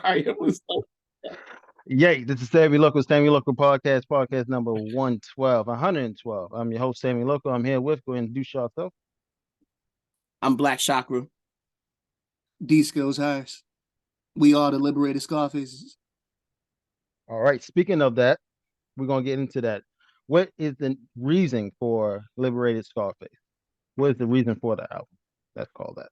Sorry, it was Yay, this is Sammy Local podcast number 112, 112. I'm your host, Sammy Local. I'm here with, go ahead and introduce yourself. I'm Black Chakra. Dskillz So. We are the liberated Scarfaces. All right, speaking of that, we're going to get into that. What is the reason for Liberated Scarface? What is the reason for the album? Let's call that.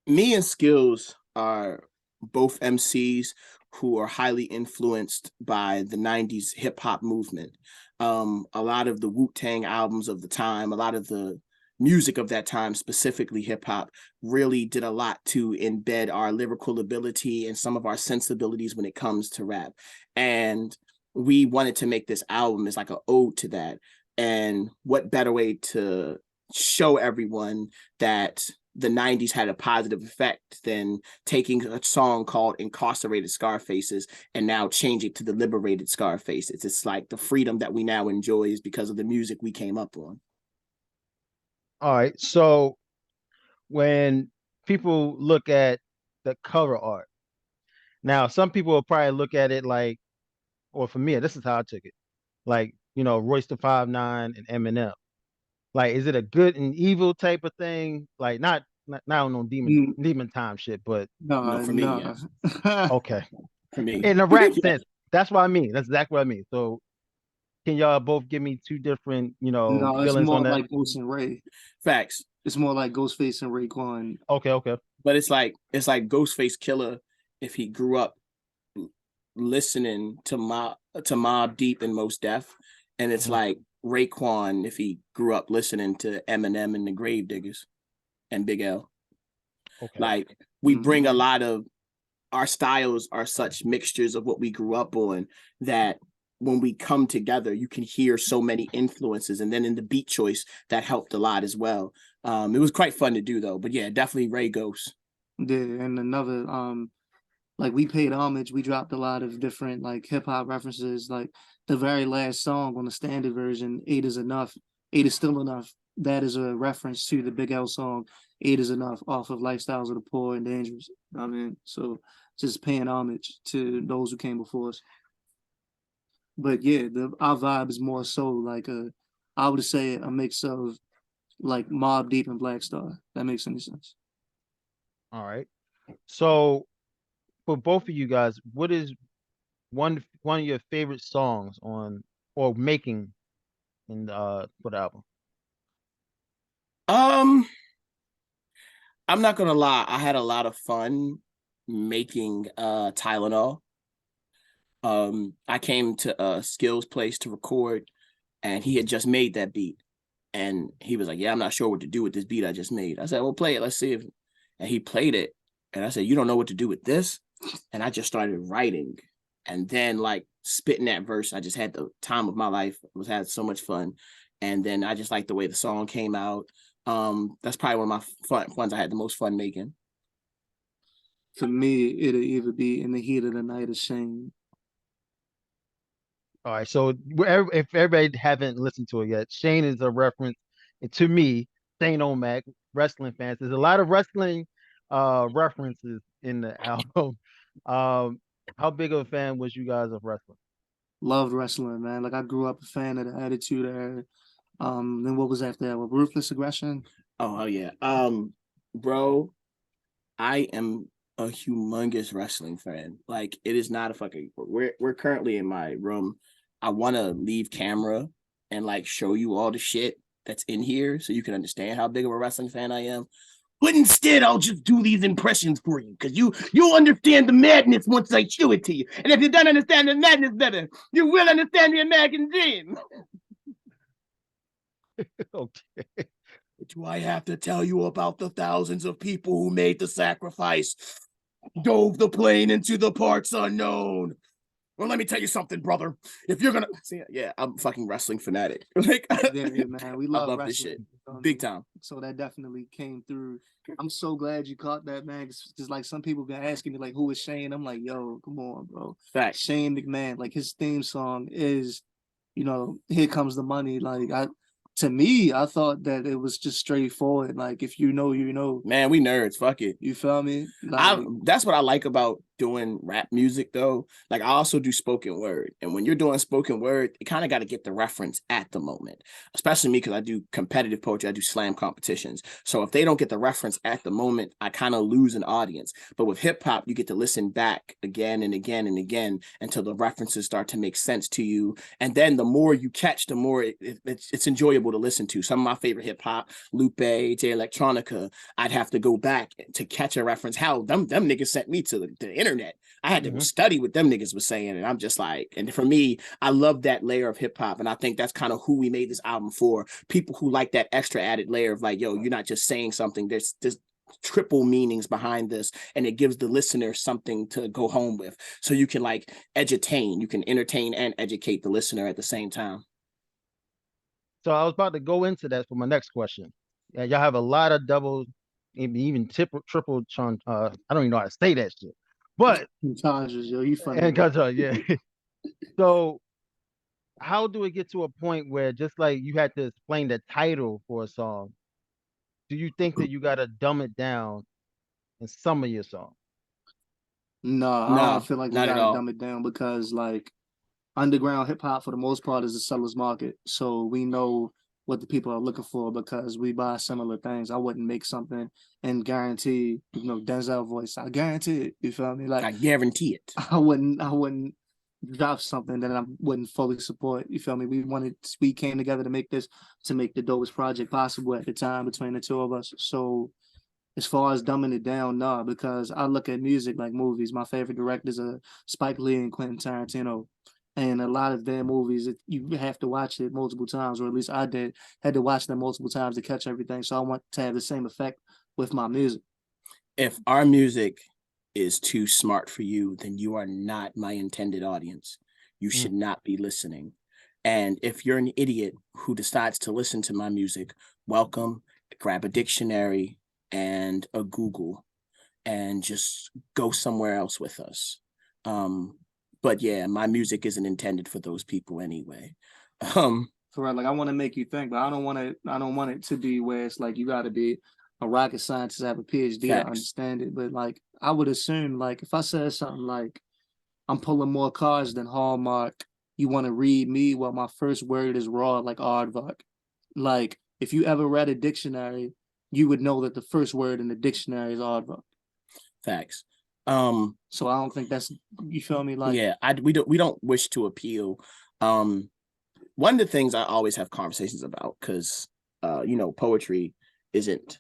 Me and Skills are both MCs who are highly influenced by the 90s hip hop movement. A lot of the Wu-Tang albums of the time, a lot of the music of that time, specifically hip hop, really did a lot to embed our lyrical ability and some of our sensibilities when it comes to rap. And we wanted to make this album as like an ode to that. And what better way to show everyone that the 90s had a positive effect than taking a song called Incarcerated Scarfaces and now change it to the Liberated Scarfaces. It's like the freedom that we now enjoy is because of the music we came up on. All right, so when people look at the cover art, now some people will probably look at it like, or for me, this is how I took it, like, Royce the 5'9" and Eminem. Like, is it a good and evil type of thing? Like, not on demon time shit, but No, No, for me, no. yes. okay. For me. In a rap sense, that's what I mean. That's exactly what I mean. So, can y'all both give me two different, No, it's feelings on more that? like Ghost and Ray. Facts. It's more like Ghostface and Raekwon. Okay. But it's like Ghostface Killer if he grew up listening to Mob Deep and Mos Def, and it's like Raekwon if he grew up listening to Eminem and the Gravediggers and Big L. Okay. Like we bring a lot of our styles are such mixtures of what we grew up on that when we come together, you can hear so many influences. And then in the beat choice, that helped a lot as well. It was quite fun to do though. But yeah, definitely Ray Ghost. Yeah, and another like we paid homage. We dropped a lot of different like hip hop references. Like the very last song on the standard version, Eight is Enough, Eight is Still Enough. That is a reference to the Big L song, Eight is Enough, off of Lifestyles of the Poor and Dangerous. I mean, so just paying homage to those who came before us. But yeah, our vibe is more so like I would say a mix of like Mob Deep and Black Star. That makes any sense. All right. So, for both of you guys, what is one of your favorite songs on or making in for the album? Um, I'm not gonna lie, I had a lot of fun making Tylenol. I came to Skill's place to record, and he had just made that beat. And he was like, "Yeah, I'm not sure what to do with this beat I just made." I said, "Well, play it. Let's see if." And he played it, and I said, "You don't know what to do with this?" And I just started writing, and then like spitting that verse. I just had the time of my life. Had so much fun, and then I just liked the way the song came out. That's probably one of my ones I had the most fun making. For me, it'll either be In the Heat of the Night or Shane. All right. So, if everybody haven't listened to it yet, Shane is a reference, and to me, Shane O'Mac, wrestling fans. There's a lot of wrestling references in the album. How big of a fan was you guys of wrestling? Loved wrestling, man. Like I grew up a fan of the Attitude Era. Then what was after that? Well, Ruthless Aggression. Oh yeah. Bro, I am a humongous wrestling fan. Like it is not a fucking we're currently in my room. I want to leave camera and like show you all the shit that's in here so you can understand how big of a wrestling fan I am. But instead, I'll just do these impressions for you because you'll understand the madness once I show it to you. And if you don't understand the madness better, you will understand the American dream. Okay. Do I have to tell you about the thousands of people who made the sacrifice, dove the plane into the parts unknown? Well, let me tell you something, brother. If you're gonna see, yeah, I'm a fucking wrestling fanatic. Like, Yeah, man. We I love love this shit, wrestling. big time. So that definitely came through. I'm so glad you caught that, man. Because like some people been asking me, like, who is Shane? I'm like, yo, come on, bro. Fact. Shane McMahon. Like his theme song is, Here Comes the Money. Like to me, I thought that it was just straightforward. Like if you know, you know. Man, we nerds. Fuck it. You feel me? Like That's what I like about doing rap music though, like I also do spoken word. And when you're doing spoken word, you kind of got to get the reference at the moment, especially me, because I do competitive poetry, I do slam competitions. So if they don't get the reference at the moment, I kind of lose an audience. But with hip hop, you get to listen back again and again and again until the references start to make sense to you. And then the more you catch, the more it's enjoyable to listen to. Some of my favorite hip hop, Lupe, J Electronica, I'd have to go back to catch a reference. How them niggas sent me to the internet. I had to study what them niggas was saying. And I'm just like, and for me, I love that layer of hip hop. And I think that's kind of who we made this album for. People who like that extra added layer of like, yo, you're not just saying something. There's triple meanings behind this, and it gives the listener something to go home with. So you can like edutain, you can entertain and educate the listener at the same time. So I was about to go into that for my next question. Yeah, y'all have a lot of double, even triple. I don't even know how to say that shit. But Charges, yo, you funny. and yeah. So how do it get to a point where just like you had to explain the title for a song, do you think that you gotta dumb it down in some of your songs? No, I No, don't feel like you not at gotta all. dumb it down because like underground hip hop for the most part is a seller's market. So we know what the people are looking for because we buy similar things. I wouldn't make something and guarantee, Denzel voice. I guarantee it. You feel me? Like I guarantee it. I wouldn't drop something that I wouldn't fully support. You feel me? We came together to make the dopest project possible at the time between the two of us. So as far as dumbing it down, no, because I look at music like movies. My favorite directors are Spike Lee and Quentin Tarantino. And a lot of their movies, you have to watch it multiple times, or at least I had to watch them multiple times to catch everything. So I want to have the same effect with my music. If our music is too smart for you, then you are not my intended audience. You should not be listening. And if you're an idiot who decides to listen to my music, welcome, grab a dictionary and a Google and just go somewhere else with us. But yeah, my music isn't intended for those people anyway. Correct. Like I want to make you think, but I don't want it to be where it's like you got to be a rocket scientist, have a PhD to understand it. But like I would assume, like if I said something like, "I'm pulling more cards than Hallmark," you want to read me? Well, my first word is raw, like aardvark. Like if you ever read a dictionary, you would know that the first word in the dictionary is aardvark. Facts. So I don't think that's, you feel me? Like yeah, we don't wish to appeal. One of the things I always have conversations about, because poetry isn't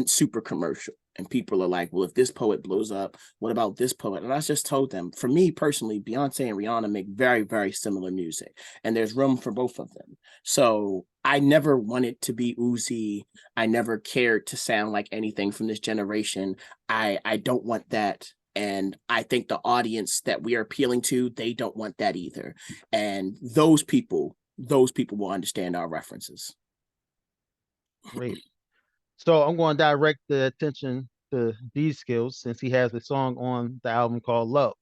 super commercial, and people are like, well, if this poet blows up, what about this poet? And I just told them, for me personally, Beyonce and Rihanna make very, very similar music, and there's room for both of them. So I never wanted to be Uzi. I never cared to sound like anything from this generation. I don't want that. And I think the audience that we are appealing to, they don't want that either. And those people will understand our references. Great. So I'm going to direct the attention to Dskillz since he has a song on the album called Love.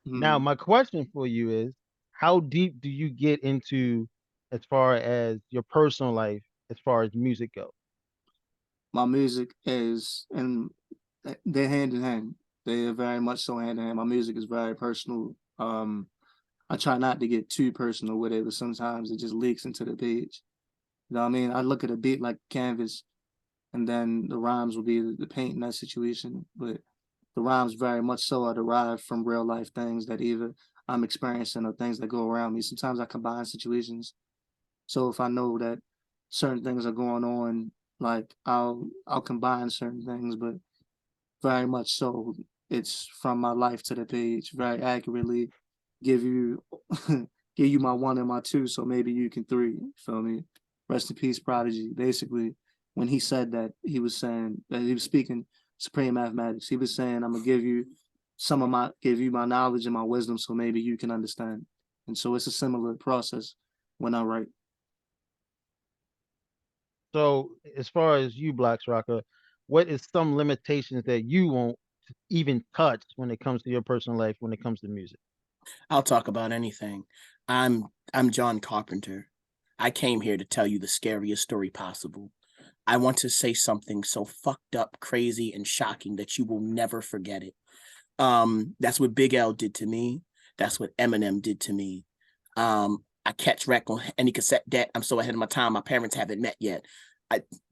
Now, my question for you is, how deep do you get into as far as your personal life, as far as music goes? my music is, and they're hand in hand. They are very much so hand in hand. My music is very personal. I try not to get too personal with it, but sometimes it just leaks into the page. You know what I mean? I look at a beat like canvas, and then the rhymes will be the paint in that situation. But the rhymes very much so are derived from real life things that either I'm experiencing or things that go around me. Sometimes I combine situations. So if I know that certain things are going on, like I'll combine certain things, but very much so it's from my life to the page, very accurately give you give you my one and my two, so maybe you can three. You feel me? Rest in peace, Prodigy. Basically, when he said that, he was saying that he was speaking supreme mathematics. He was saying, I'm gonna give you my knowledge and my wisdom so maybe you can understand. And so it's a similar process when I write. So as far as you, Black Chakra, what is some limitations that you won't even touch when it comes to your personal life, when it comes to music? I'll talk about anything. I'm John Carpenter. I came here to tell you the scariest story possible. I want to say something so fucked up, crazy, and shocking that you will never forget it. That's what Big L did to me. That's what Eminem did to me. I catch wreck on any cassette deck. I'm so ahead of my time. My parents haven't met yet.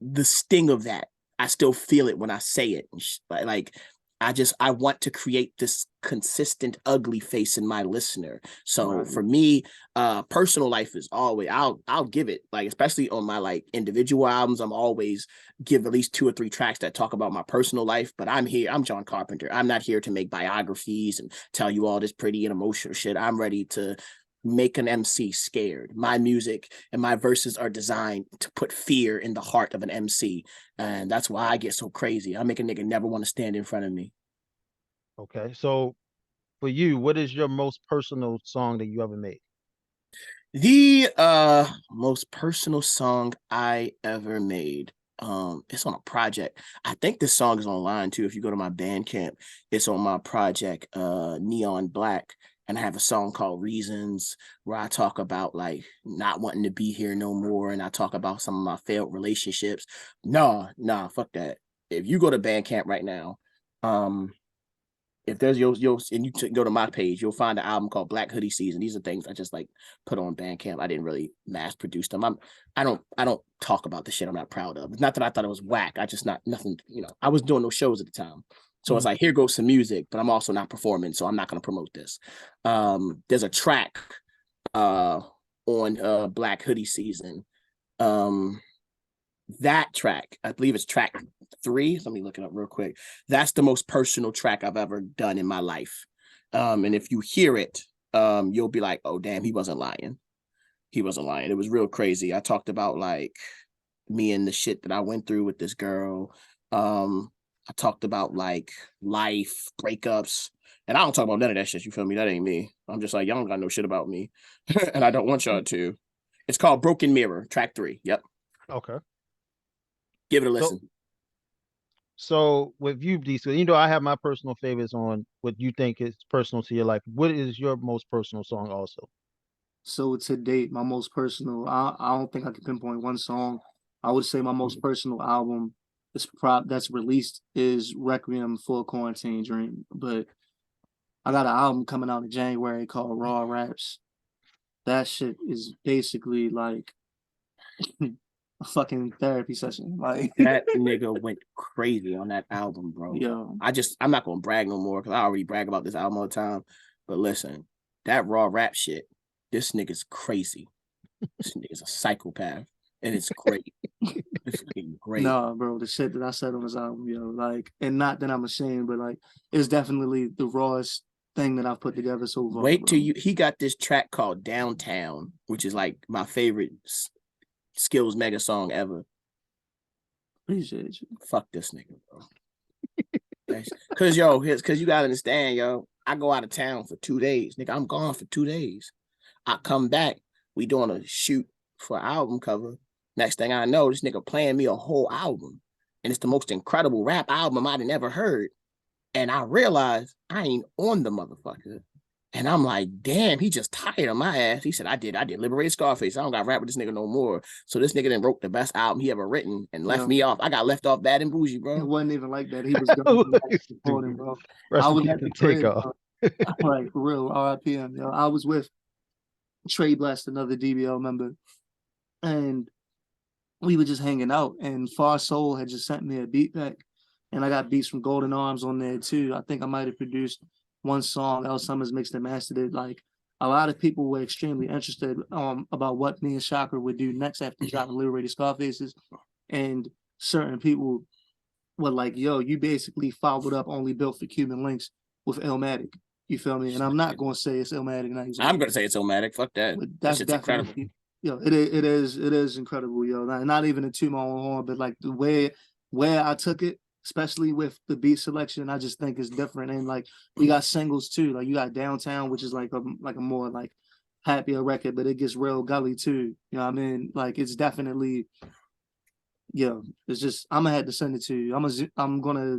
The sting of that, I still feel it when I say it. Like I want to create this consistent ugly face in my listener. So for me, personal life is always, I'll give it, like, especially on my like individual albums, I'm always give at least 2 or 3 tracks that talk about my personal life. But I'm John Carpenter. I'm not here to make biographies and tell you all this pretty and emotional shit. I'm ready to make an MC scared. My music and my verses are designed to put fear in the heart of an MC. And that's why I get so crazy. I make a nigga never want to stand in front of me. Okay. So for you, what is your most personal song that you ever made? The most personal song I ever made. It's on a project. I think this song is online too. If you go to my Bandcamp, it's on my project, Neon Black. And I have a song called Reasons where I talk about like not wanting to be here no more. And I talk about some of my failed relationships. Nah, fuck that. If you go to Bandcamp right now, if there's and you go to my page, you'll find an album called Black Hoodie Season. These are things I just like put on Bandcamp. I didn't really mass produce them. I don't talk about the shit I'm not proud of. It's not that I thought it was whack. I just nothing, I was doing those shows at the time. So it's like, here goes some music, but I'm also not performing, so I'm not going to promote this. There's a track on Black Hoodie Season. That track, I believe it's track 3. Let me look it up real quick. That's the most personal track I've ever done in my life. And if you hear it, you'll be like, oh, damn, he wasn't lying. He wasn't lying. It was real crazy. I talked about like me and the shit that I went through with this girl. I talked about like life, breakups, and I don't talk about none of that shit. You feel me? That ain't me. I'm just like, y'all don't got no shit about me, and I don't want y'all to. It's called Broken Mirror, track 3. Yep. Okay. Give it a listen. So with you, Dskillz, I have my personal favorites on what you think is personal to your life. What is your most personal song also? So to date, my most personal, I don't think I can pinpoint one song. I would say my most personal album that's released is Requiem for a Quarantine Dream. But I got an album coming out in January called Raw Raps. That shit is basically like a fucking therapy session. Like that nigga went crazy on that album, bro. Yeah. I'm not gonna brag no more because I already brag about this album all the time. But listen, that Raw Rap shit, this nigga's crazy. This nigga's a psychopath. And it's great. It's great. Nah, bro, the shit that I said on this album, like, and not that I'm ashamed, but like, it's definitely the rawest thing that I've put together so far. Wait till he got this track called Downtown, which is like my favorite Dskillz mega song ever. Appreciate you. Fuck this nigga, bro. Cause you gotta understand, I go out of town for 2 days. Nigga, I'm gone for 2 days. I come back, we doing a shoot for an album cover. Next thing I know, this nigga playing me a whole album. And it's the most incredible rap album I'd never heard. And I realized I ain't on the motherfucker. And I'm like, damn, he just tired of my ass. He said, I did liberated Scarface. I don't got to rap with this nigga no more. So this nigga then wrote the best album he ever written and left me off. I got left off Bad and Bougie, bro. It wasn't even like that. He was supporting, bro. I was at the crib, like, for real, RIP, I was with Trey Blast, another DBL member. And we were just hanging out, and Far Soul had just sent me a beat back, and I got beats from Golden Arms on there too. I think I might have produced one song. L Summers mixed and mastered it. Like, a lot of people were extremely interested about what me and Chakra would do next after dropping Liberated Scarfaces, and certain people were like, "Yo, you basically followed up Only Built for Cuban Links with Illmatic." You feel me? And I'm not gonna say it's Illmatic. I'm gonna say it's Illmatic. Fuck that. But that's definitely incredible. It is incredible, Not even to toot my own horn, but like the way where I took it, especially with the beat selection, I just think is different. And like we got singles too. Like you got Downtown, which is like a more like happier record, but it gets real gully too. You know what I mean? Like it's definitely, it's just I'm gonna have to send it to you. I'm gonna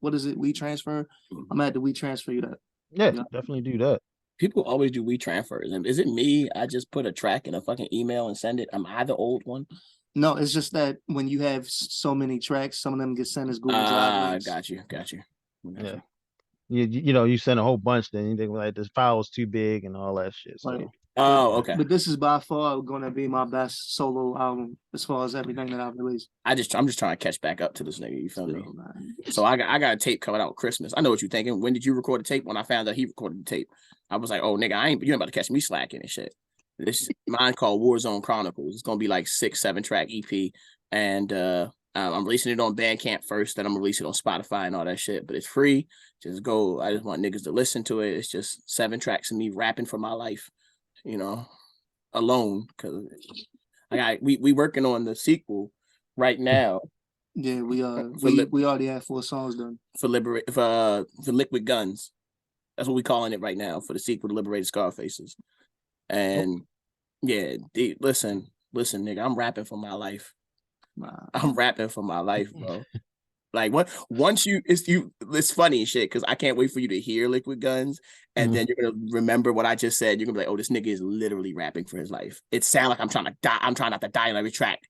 what is it? WeTransfer. I'm gonna have to WeTransfer you that. Yeah, definitely do that. People always do WeTransfers. And is it me? I just put a track in a fucking email and send it. Am I the old one? No, it's just that when you have so many tracks, some of them get sent as Google Drive links. Got you. Yeah. you send a whole bunch, then you think like this file's too big and all that shit. Right. So Oh, okay. But this is by far gonna be my best solo album as far as everything that I've released. I'm just trying to catch back up to this nigga. You feel me? Still, man. So I got a tape coming out Christmas. I know what you're thinking. When did you record the tape? When I found out he recorded the tape, I was like, oh nigga, you ain't about to catch me slacking and shit. This mine called Warzone Chronicles. It's gonna be like 6-7 track EP, and I'm releasing it on Bandcamp first. Then I'm releasing it on Spotify and all that shit. But it's free. Just go. I just want niggas to listen to it. It's just 7 tracks of me rapping for my life, alone. Cause we working on the sequel right now. Yeah, we already have 4 songs done for Liquid Guns. That's what we calling it right now for the sequel to Liberated Scarfaces. And yeah, listen, nigga, I'm rapping for my life. Wow. I'm rapping for my life, bro. Like it's funny and shit because I can't wait for you to hear Liquid Guns, and then you're gonna remember what I just said. You're gonna be like, "Oh, this nigga is literally rapping for his life." It sounds like I'm trying to die. I'm trying not to die on every track.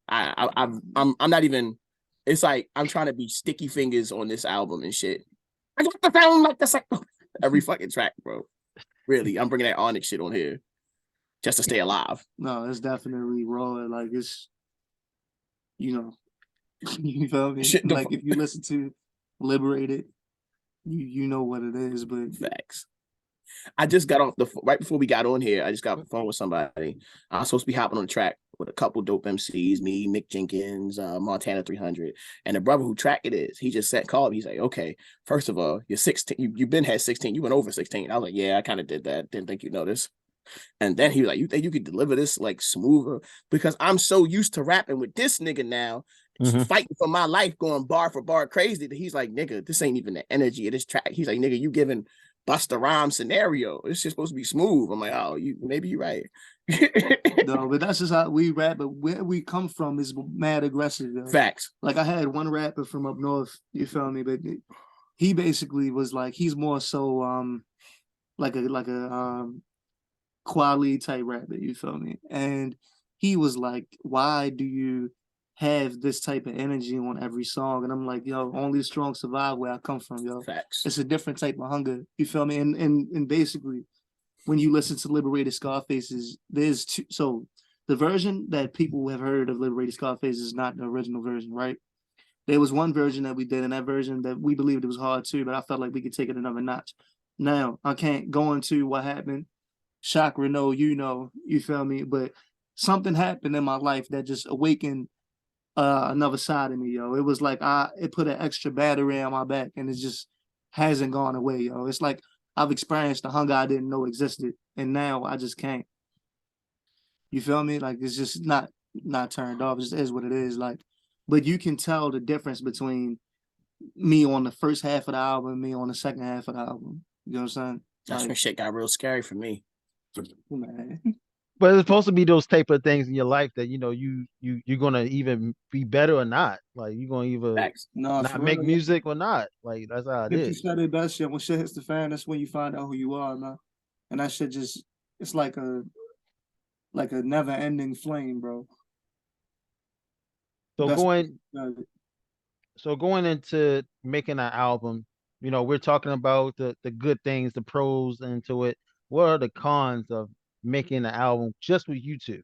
I'm not even. It's like I'm trying to be sticky fingers on this album and shit. I got the sound like the every fucking track, bro. Really, I'm bringing that Onyx shit on here just to stay alive. No, it's definitely raw. Like it's, you feel me? Like if you listen to Liberated, you know what it is. But facts. I just got off right before we got on here. I just got off the phone with somebody. I was supposed to be hopping on the track with a couple dope MCs, me, Mick Jenkins, Montana 300, and the brother who track it is. He just called me. He's like, "Okay, first of all, you're 16. You've been had 16. You went over 16." I was like, "Yeah, I kind of did that. Didn't think you noticed." And then he was like, "You think you could deliver this like smoother?" Because I'm so used to rapping with this nigga now, fighting for my life, going bar for bar crazy. That he's like, "Nigga, this ain't even the energy of this track." He's like, "Nigga, you giving Busta Rhymes scenario. It's just supposed to be smooth." I'm like, "Oh, maybe you're right." No, but that's just how we rap. But where we come from is mad aggressive. Yo. Facts. Like I had one rapper from up north. You feel me? But he basically was like he's more so like a quality type rapper. You feel me? And he was like, "Why do you have this type of energy on every song?" And I'm like, "Yo, only the strong survive where I come from, yo." Facts. It's a different type of hunger. You feel me? And basically, when you listen to Liberated Scarfaces, there's two. So the version that people have heard of Liberated Scarfaces is not the original version, right? There was one version that we did, and that version that we believed it was hard too, but I felt like we could take it another notch. Now, I can't go into what happened. Chakra, no, you feel me? But something happened in my life that just awakened another side of me, yo. It was like it put an extra battery on my back, and it just hasn't gone away, yo. It's like I've experienced the hunger I didn't know existed, and now I just can't. You feel me? Like it's just not turned off. It just is what it is. Like, but you can tell the difference between me on the first half of the album and me on the second half of the album. You know what I'm saying? That's when shit got real scary for me. Man. But it's supposed to be those type of things in your life that you're gonna even be better or not. Like you're gonna either not make music or not. Like that's how it is. You said it best, shit. When shit hits the fan, that's when you find out who you are, man. And that shit it's like a never ending flame, bro. So going into making an album, we're talking about the good things, the pros into it. What are the cons of making an album just with you two?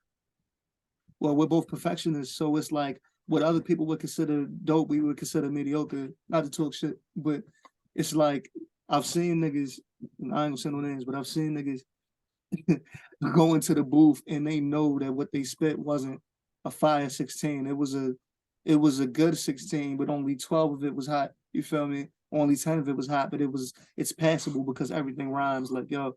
Well, we're both perfectionists, so it's like what other people would consider dope, we would consider mediocre. Not to talk shit, but it's like I've seen niggas, I ain't gonna say no names, but I've seen niggas go into the booth and they know that what they spit wasn't a fire 16. It was a good 16, but only 12 of it was hot. You feel me? Only 10 of it was hot, but it's passable because everything rhymes. Like, yo,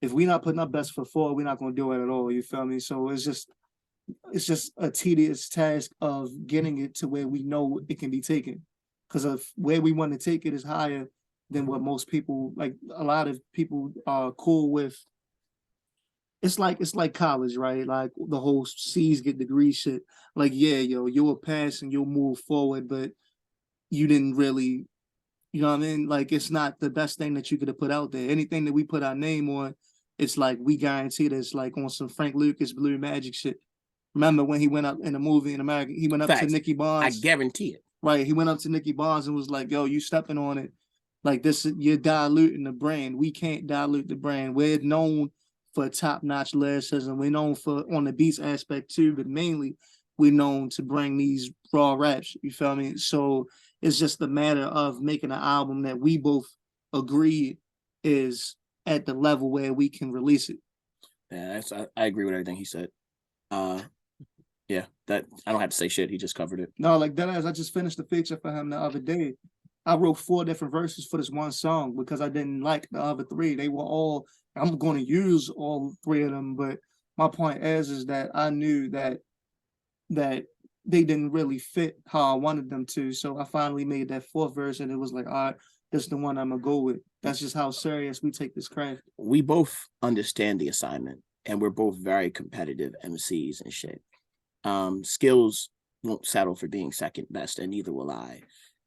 if we not putting our best foot forward, we're not gonna do it at all. You feel me? So it's just a tedious task of getting it to where we know it can be taken. Because of where we want to take it is higher than what most people, like a lot of people are cool with. It's like college, right? Like the whole C's get degrees shit. Like, yeah, yo, you'll pass and you'll move forward, but you didn't really, you know what I mean? Like, it's not the best thing that you could have put out there. Anything that we put our name on, it's like we guarantee that it's like on some Frank Lucas Blue Magic shit. Remember when he went up in a movie in America, he went up to Nicky Barnes. I guarantee it. Right, he went up to Nicky Barnes and was like, yo, you stepping on it. Like this, you're diluting the brand. We can't dilute the brand. We're known for top-notch lyricism. We're known for on the beats aspect too, but mainly we're known to bring these raw raps. You feel me? So it's just a matter of making an album that we both agree is at the level where we can release it. Yeah, I agree with everything he said. Yeah, that I don't have to say shit. He just covered it. No, like that as I just finished the feature for him the other day. I wrote 4 different verses for this one song because I didn't like the other 3. They were all, I'm going to use all 3 of them, but my point is that I knew that they didn't really fit how I wanted them to. So I finally made that 4th verse, and it was like, all right, this is the one I'm gonna go with. That's just how serious we take this craft. We both understand the assignment, and we're both very competitive MCs and shit. Skillz won't settle for being second best, and neither will I.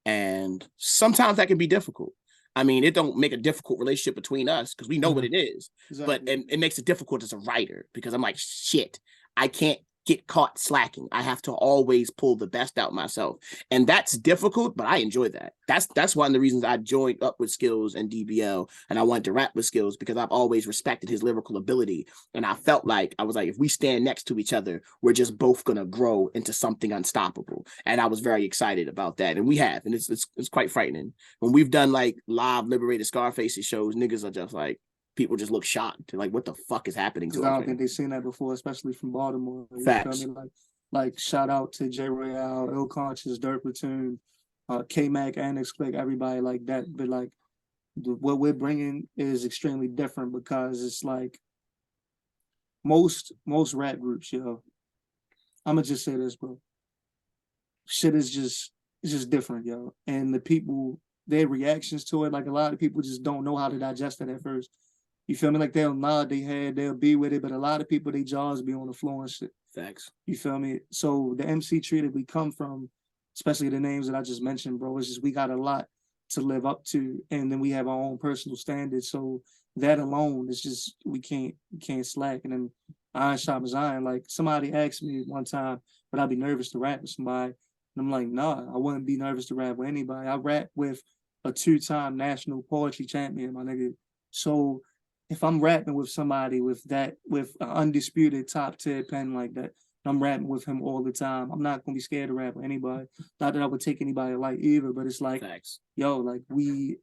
And sometimes that can be difficult. I mean, it don't make a difficult relationship between us because we know what it is, Exactly. but it makes it difficult as a writer because I'm like, shit, I can't get caught slacking. I have to always pull the best out myself. And that's difficult, but I enjoy that. That's one of the reasons I joined up with Skillz and DBL, and I wanted to rap with Skillz because I've always respected his lyrical ability. And I felt like, I was like, if we stand next to each other, we're just both going to grow into something unstoppable. And I was very excited about that. And we have, and it's quite frightening. When we've done like live liberated Scarface shows, niggas are just like, people just look shocked. Like, what the fuck is happening to us? I don't think they've seen that before, especially from Baltimore. Facts. You feel me? Like shout out to J Royale, Ill Conscious, Dirt Platoon, K Mac, Annex Click, everybody like that. But like what we're bringing is extremely different because it's like most rap groups, yo. I'm gonna just say this, bro. Shit is just different, yo. And the people, their reactions to it, like a lot of people just don't know how to digest it at first. You feel me? Like they'll nod their head, they'll be with it, but a lot of people, they jaws be on the floor and shit. Facts. You feel me? So the MC tree that we come from, especially the names that I just mentioned, bro, it's just we got a lot to live up to, and then we have our own personal standards. So that alone is just we can't slack. And then iron sharpens iron. Like somebody asked me one time, would I be nervous to rap with somebody? And I'm like, nah, I wouldn't be nervous to rap with anybody. I rap with a 2-time national poetry champion, my nigga. So if I'm rapping with somebody with an undisputed top tier pen like that, I'm rapping with him all the time, I'm not gonna be scared to rap with anybody. Not that I would take anybody light either, but it's like, Facts. yo, like we,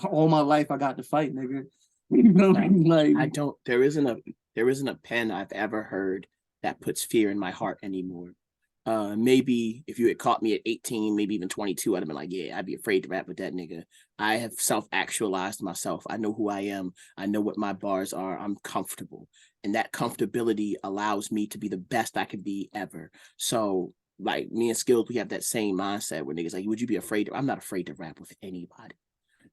all my life I got to fight, nigga. You know, like I don't. There isn't a pen I've ever heard that puts fear in my heart anymore. Maybe if you had caught me at 18, maybe even 22, I'd have been like, yeah, I'd be afraid to rap with that nigga. I have self-actualized myself. I know who I am. I know what my bars are. I'm comfortable. And that comfortability allows me to be the best I could be ever. So like me and Skillz, we have that same mindset where niggas like, would you be afraid? I'm not afraid to rap with anybody.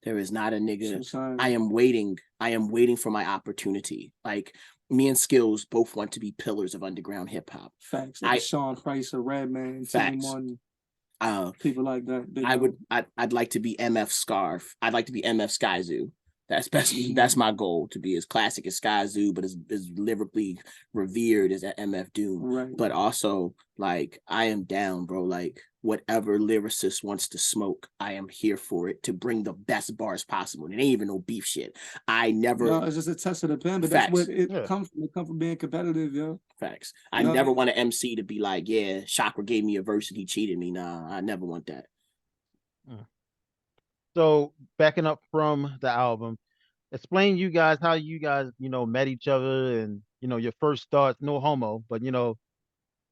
There is not a nigga. I am waiting for my opportunity. Like me and Skillz both want to be pillars of underground hip hop. Facts. Like Sean Price or Redman, Team One, people like that. I'd like to be MF Scarf. I'd like to be MF Sky Zoo. That's my goal, to be as classic as Sky Zoo, but as lyrically revered as MF Doom. Right. But also, like, I am down, bro. Like, whatever lyricist wants to smoke, I am here for it to bring the best bars possible. And it ain't even no beef shit. No, it's just a test of the pen, but Facts. That's what it comes from. It comes from being competitive, yo. Facts. I never want an MC to be like, yeah, Chakra gave me a verse and he cheated me. Nah, I never want that. So backing up from the album, explain you guys how you guys, met each other and, your first starts, no homo, but,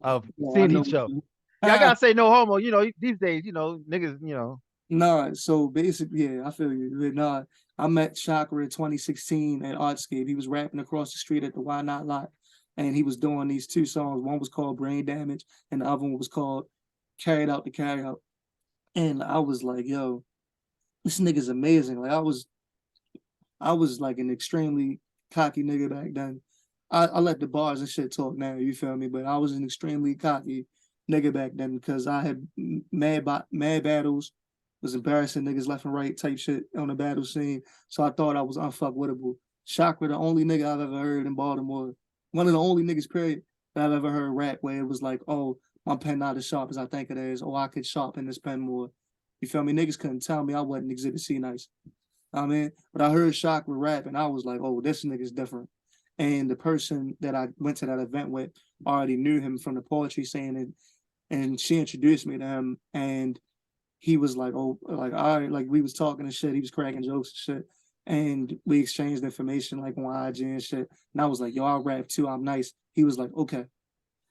of seeing each other. Yeah, I gotta say no homo, these days, niggas, Nah, so basically, yeah, I feel you. But nah, I met Chakra in 2016 at Artscape. He was rapping across the street at the Why Not lot, and he was doing these 2 songs. One was called Brain Damage, and the other one was called Carried Out to Carry Out. And I was like, yo, this nigga's amazing. Like I was like an extremely cocky nigga back then. I let the bars and shit talk now, you feel me? But I was an extremely cocky nigga back then because I had mad battles, was embarrassing niggas left and right type shit on the battle scene. So I thought I was unfuckwittable. Chakra, the only nigga I've ever heard in Baltimore, one of the only niggas, period, that I've ever heard rap where it was like, oh, my pen not as sharp as I think it is, or I could sharpen this pen more. You feel me? Niggas couldn't tell me I wasn't Exhibit C nice. I mean, but I heard Chakra rap and I was like, oh, this nigga's different. And the person that I went to that event with already knew him from the poetry scene, and she introduced me to him, and he was like, oh, like, all right, like we was talking and shit. He was cracking jokes and shit. And we exchanged information like on IG and shit. And I was like, yo, I rap too. I'm nice. He was like, okay.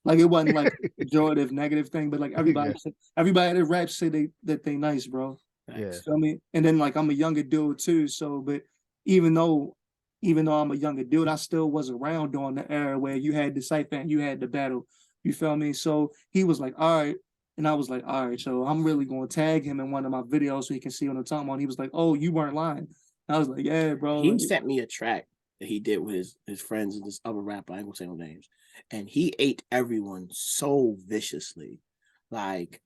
Like it wasn't like a pejorative negative thing, but like everybody, everybody that raps say that they nice, bro. Yeah. So, I mean, and then like I'm a younger dude too. So, but even though I'm a younger dude, I still was around during the era where you had the cypher and you had the battle. You feel me? So he was like, all right. And I was like, all right, so I'm really gonna tag him in one of my videos so he can see what I'm talking about. And he was like, oh, you weren't lying. And I was like, yeah, bro. He sent me a track that he did with his friends and this other rapper. I ain't gonna say no names. And he ate everyone so viciously. Like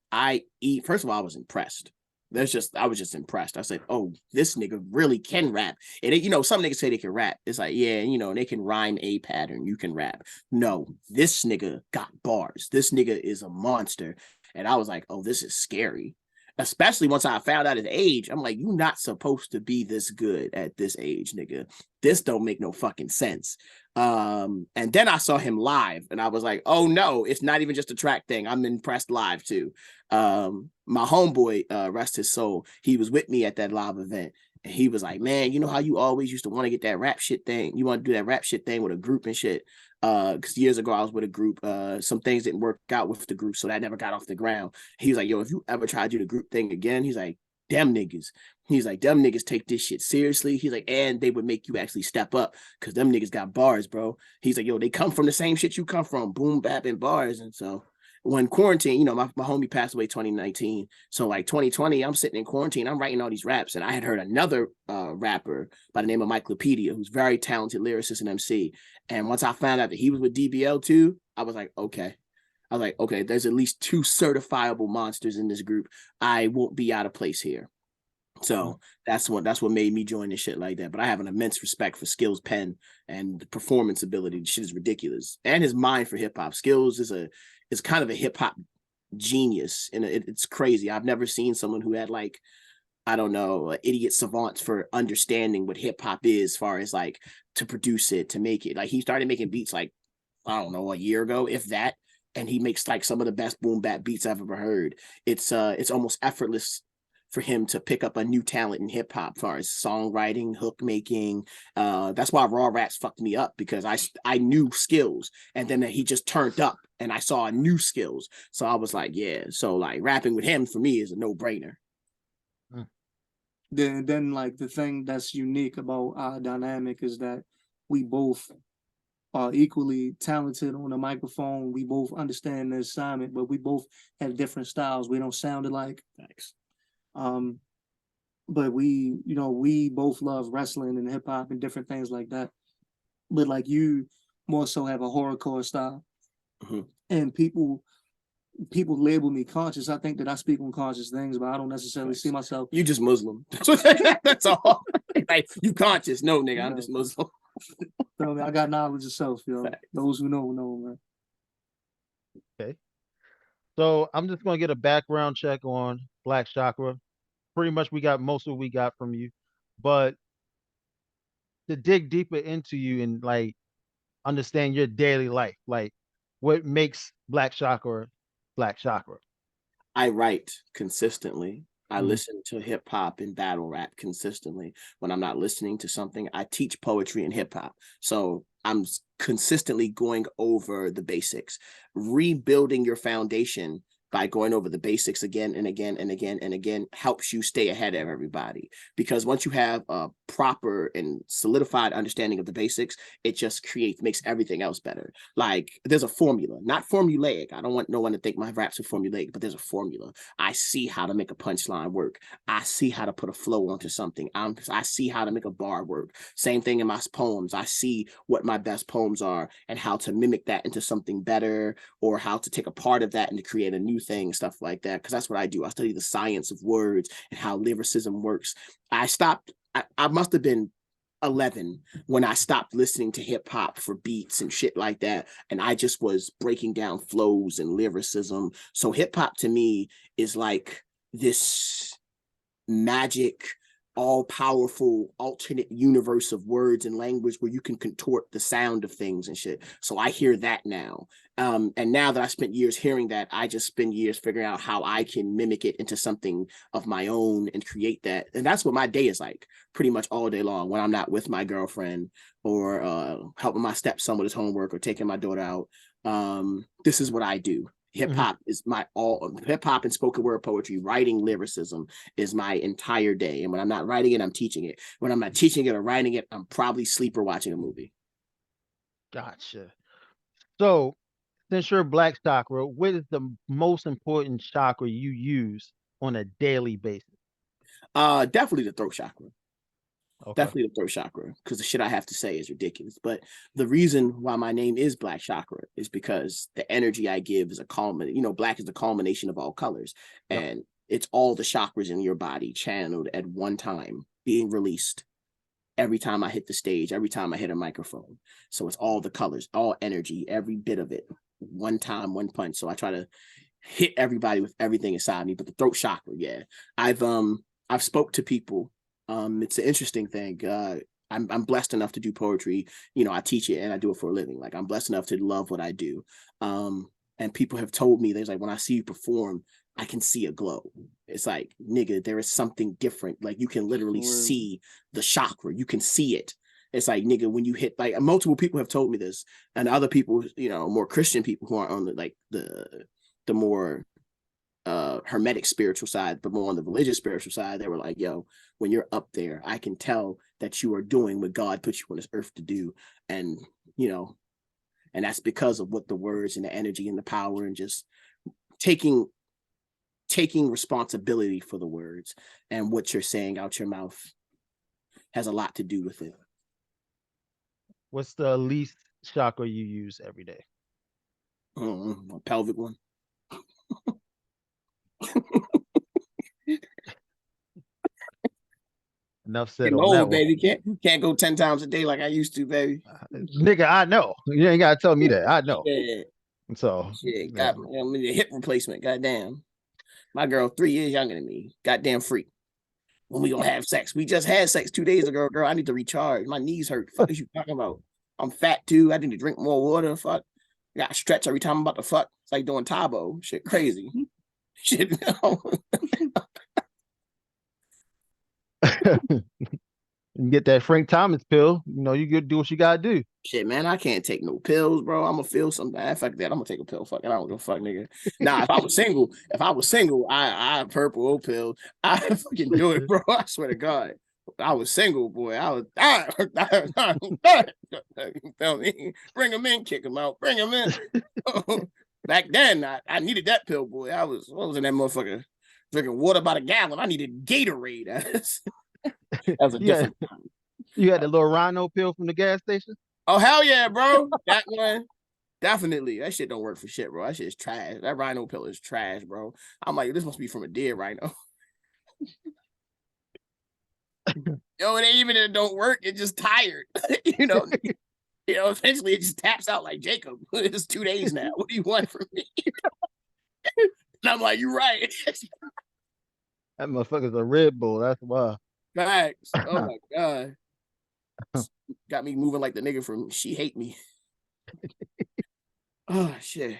first of all, I was impressed. I was just impressed. I said, oh, this nigga really can rap. And some niggas say they can rap. It's like, yeah, they can rhyme a pattern. You can rap. No, this nigga got bars. This nigga is a monster. And I was like, oh, this is scary. Especially once I found out his age. I'm like, you're not supposed to be this good at this age, nigga. This don't make no fucking sense. And then I saw him live and I was like, oh no, it's not even just a track thing. I'm impressed live too. My homeboy, rest his soul, he was with me at that live event. And he was like, man, you know how you always used to want to get that rap shit thing? You want to do that rap shit thing with a group and shit? Because years ago I was with a group. Some things didn't work out with the group, so that never got off the ground. He was like, yo, if you ever try to do the group thing again, he's like, them niggas. He's like, them niggas take this shit seriously. He's like, and they would make you actually step up because them niggas got bars, bro. He's like, yo, they come from the same shit you come from, boom, bap, and bars. And so when quarantine, my homie passed away 2019. So like 2020, I'm sitting in quarantine, I'm writing all these raps. And I had heard another rapper by the name of Myclopedia, who's very talented lyricist and MC. And once I found out that he was with DBL too, I was like, okay. There's at least 2 certifiable monsters in this group. I won't be out of place here. So that's what made me join this shit like that. But I have an immense respect for Dskillz' pen and the performance ability. The shit is ridiculous. And his mind for hip hop. Dskillz is kind of a hip hop genius. And it's crazy. I've never seen someone who had like, I don't know, idiot savants for understanding what hip hop is as far as like to produce it, to make it. Like he started making beats like, I don't know, a year ago, if that. And he makes like some of the best boom bap beats I've ever heard. It's almost effortless for him to pick up a new talent in hip hop as far as songwriting, hook making. That's why Raw Rats fucked me up, because I knew Dskillz, and then he just turned up and I saw a new Dskillz. So I was like, yeah. So like rapping with him for me is a no-brainer. Then like the thing that's unique about our dynamic is that we both are equally talented on the microphone. We both understand the assignment, but we both have different styles. We don't sound alike. Thanks. But we both love wrestling and hip hop and different things like that. But like you more so have a horrorcore style. Mm-hmm. And people label me conscious. I think that I speak on conscious things, but I don't necessarily see myself. You just Muslim. That's all. Like, you conscious. No, nigga, I'm just Muslim. So, I got knowledge of self, yo. Facts. Those who know, man. Okay. So I'm just gonna get a background check on Black Chakra. Pretty much we got most of what we got from you. But to dig deeper into you and like understand your daily life, like what makes Black Chakra Black Chakra? I write consistently. I listen to hip hop and battle rap consistently. When I'm not listening to something, I teach poetry and hip hop. So I'm consistently going over the basics. Rebuilding your foundation by going over the basics again and again and again and again helps you stay ahead of everybody. Because once you have a proper and solidified understanding of the basics, it just makes everything else better. Like there's a formula, not formulaic. I don't want no one to think my raps are formulaic, but there's a formula. I see how to make a punchline work. I see how to put a flow onto something. I see how to make a bar work. Same thing in my poems. I see what my best poems are and how to mimic that into something better, or how to take a part of that and to create a new thing, stuff like that. Because that's what I do. I study the science of words and how lyricism works. I must have been 11 when I stopped listening to hip hop for beats and shit like that. And I just was breaking down flows and lyricism. So hip hop to me is like this magic, all-powerful alternate universe of words and language where you can contort the sound of things and shit. So I hear that now. And now that I spent years hearing that, I just spend years figuring out how I can mimic it into something of my own and create that. And that's what my day is like pretty much all day long when I'm not with my girlfriend or helping my stepson with his homework or taking my daughter out. This is what I do. Hip hop is my all. Hip hop and spoken word poetry, writing lyricism is my entire day. And when I'm not writing it, I'm teaching it. When I'm not teaching it or writing it, I'm probably asleep or watching a movie. Gotcha. So, since you're Black Chakra, what is the most important chakra you use on a daily basis? Definitely the throat chakra. Okay. Definitely the throat chakra, because the shit I have to say is ridiculous. But the reason why my name is Black Chakra is because the energy I give is a culmination. You know, black is the culmination of all colors, Yep. and it's all the chakras in your body channeled at one time, being released every time I hit the stage, every time I hit a microphone. So it's all the colors, all energy, every bit of it, one time, one punch. So I try to hit everybody with everything inside me. But the throat chakra, yeah, I've spoke to people. It's an interesting thing. I'm blessed enough to do poetry. You know, I teach it and I do it for a living. Like I'm blessed enough to love what I do. And people have told me, there's like, when I see you perform, I can see a glow. It's like, nigga, there is something different. Like you can literally see the chakra. You can see it. It's like, nigga, when you hit, like multiple people have told me this, and other people, you know, more Christian people who are on the more hermetic spiritual side, but more on the religious spiritual side, they were like, yo, when you're up there, I can tell that you are doing what God put you on this earth to do. And, you know, and that's because of what the words and the energy and the power and just taking responsibility for the words and what you're saying out your mouth has a lot to do with it. What's the least chakra you use every day? A pelvic one. Enough said Getting on that old, one. baby. Can't go 10 times a day like I used to, baby. Nigga, I know. You ain't gotta tell me that. I know. Yeah. So Shit, got me a hip replacement. Goddamn. My girl 3 years younger than me. Goddamn freak. When we gonna have sex? We just had sex 2 days ago, girl. I need to recharge. My knees hurt. Fuck is you talking about? I'm fat too. I need to drink more water. Fuck. I got to stretch every time I'm about to fuck. It's like doing Tabo. Shit crazy. Shit. No. you get that Frank Thomas pill, you know, you could do what you gotta do. Shit, man, I can't take no pills, bro. I'm gonna feel something. Fuck that. I'm gonna take a pill. Fuck it. I don't give a fuck, nigga. Nah, if I was single, I purple old pill. I fucking do it, bro. I swear to God. If I was single, boy, I was tell me, bring him in, kick him out, bring him in. Back then, I needed that pill, boy. I was in that motherfucker drinking water by the gallon. I needed Gatorade. That was a different time. You had the little rhino pill from the gas station? Oh, hell yeah, bro. That one. Definitely. That shit don't work for shit, bro. That shit is trash. That rhino pill is trash, bro. I'm like, this must be from a dead rhino. Yo, it ain't even that it don't work. It's just tired. you know, eventually it just taps out like Jacob. It's 2 days now. What do you want from me? And I'm like, you're right. That motherfucker's a Red Bull. That's why. Facts. Oh my God. Got me moving like the nigga from She Hate Me. Oh shit.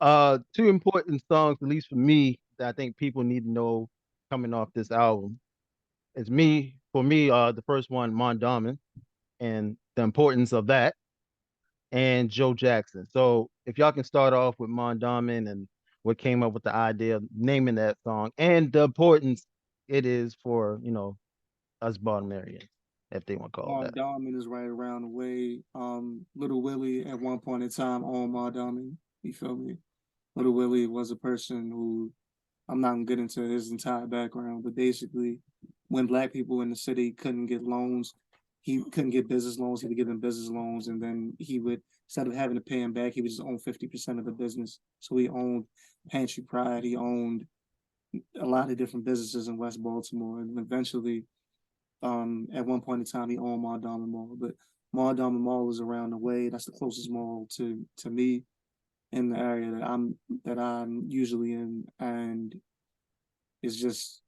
Two important songs, at least for me, that I think people need to know coming off this album. It's for me, the first one, Mondawmin, and the importance of that, and Joe Jackson. So if y'all can start off with Mondawmin and what came up with the idea of naming that song and the importance it is for, you know, us Baltimoreans, if they want to call it that. Mondawmin is right around the way. Little Willie at one point in time owned Mondawmin. You feel me? Little Willie was a person who, I'm not gonna get into his entire background, but basically, when Black people in the city couldn't get loans, he couldn't get business loans. He would give them business loans, and then he would, instead of having to pay him back, he would just own 50% of the business. So he owned Pantry Pride. He owned a lot of different businesses in West Baltimore, and eventually, at one point in time, he owned Mondawmin Mall. But Mondawmin Mall is around the way. That's the closest mall to me in the area that I'm usually in, and it's just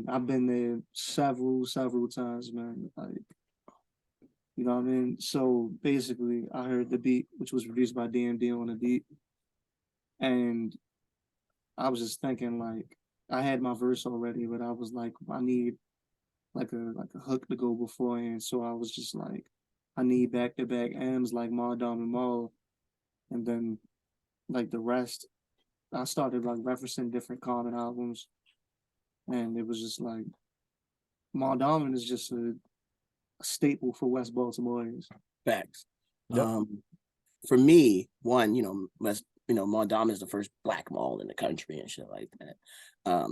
I've been there several times, man. Like, you know what I mean? So basically, I heard the beat, which was produced by DMD on the beat, and I was just thinking, like, I had my verse already, but I was like, I need like a hook to go beforehand. So I was just like, I need back to back M's like Ma Dom and Ma, and then like the rest, I started like referencing different Common albums, and it was just like Ma Dom is just a staple for West Baltimoreans. Facts. Yep. For me, one, Mondawmin is the first black mall in the country and shit like that.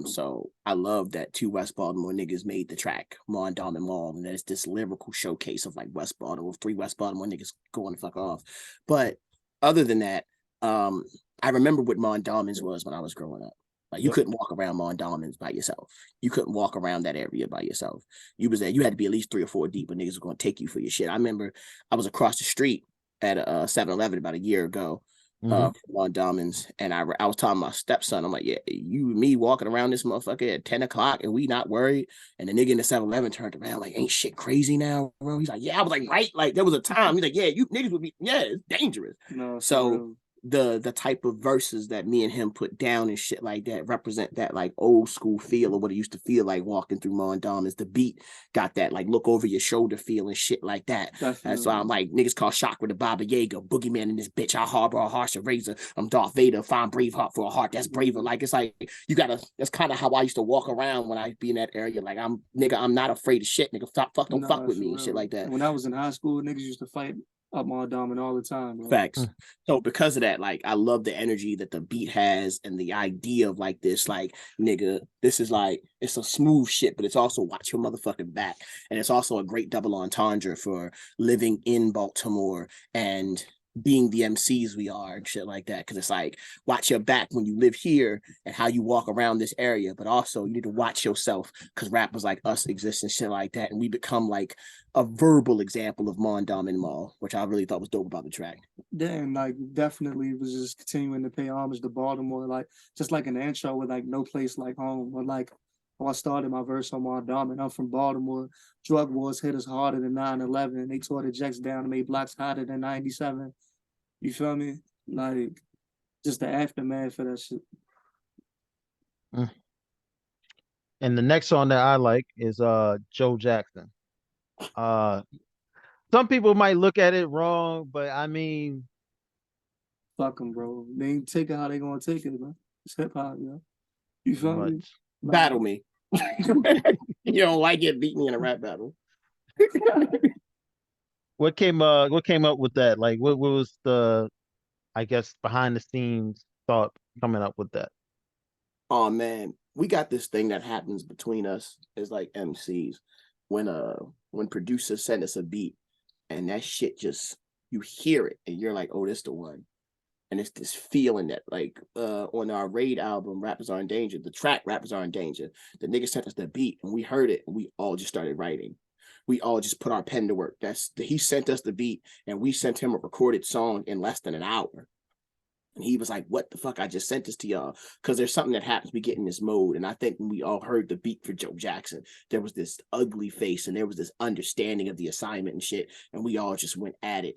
So I love that two West Baltimore niggas made the track Mondawmin Mall, and that's this lyrical showcase of like West Baltimore, three West Baltimore niggas going the fuck off. But other than that, I remember what Mondawmin's was when I was growing up. Like you couldn't walk around Mondawmin's by yourself. You couldn't walk around that area by yourself. You was there. You had to be at least 3 or 4 deep, and niggas were going to take you for your shit. I remember I was across the street at a 7-Eleven about a year ago, Mondawmin's, and I was telling my stepson, I'm like, yeah, you and me walking around this motherfucker at 10 o'clock, and we not worried. And the nigga in the 7-Eleven turned around like, ain't shit crazy now, bro? He's like, yeah. I was like, right. Like there was a time. He's like, yeah, you niggas would be, yeah, it's dangerous. No, so the type of verses that me and him put down and shit like that represent that like old school feel of what it used to feel like walking through Mondawmin's. The beat got that like look over your shoulder feel and shit like that. And so I'm like, niggas call Chakra the Baba Yaga, boogeyman in this bitch. I harbor a harsher razor. I'm Darth Vader, find brave heart for a heart that's braver. Like it's like you gotta. That's kind of how I used to walk around when I be in that area. Like I'm not afraid of shit. Nigga, don't fuck with me and shit like that. When I was in high school, niggas used to fight up Mondawmin all the time, bro. Facts. So because of that, like I love the energy that the beat has and the idea of like this, like nigga, this is like it's a smooth shit, but it's also watch your motherfucking back, and it's also a great double entendre for living in Baltimore and being the MCs we are and shit like that. Because it's like watch your back when you live here and how you walk around this area, but also you need to watch yourself because rappers like us exist and shit like that, and we become like a verbal example of Mondawmin Mall, which I really thought was dope about the track. Yeah, and like definitely was just continuing to pay homage to Baltimore, like just like an intro with like no place like home, or like how I started my verse on Mondawmin. I'm from Baltimore. Drug wars hit us harder than 9/11. They tore the jets down and made blocks hotter than 97. You feel me? Like just the aftermath for that shit. And the next song that I like is Joe Jackson. Some people might look at it wrong, but I mean, fuck them, bro. They ain't take it how they gonna take it, bro. It's hip hop, you know. You feel me? Battle me. You don't like it? Beat me in a rap battle. What came up with that? Like, what was the, I guess, behind the scenes thought coming up with that? Oh man, we got this thing that happens between us as like MCs when producers send us a beat and that shit just you hear it and you're like, oh, this the one. And it's this feeling that like on our Raid album, Rappers Are in Danger, the track Rappers Are in Danger, the nigga sent us the beat and we heard it and we all just started writing. We all just put our pen to work. He sent us the beat and we sent him a recorded song in less than an hour. And he was like, what the fuck? I just sent this to y'all. Because there's something that happens. We get in this mode. And I think when we all heard the beat for Joe Jackson, there was this ugly face and there was this understanding of the assignment and shit. And we all just went at it.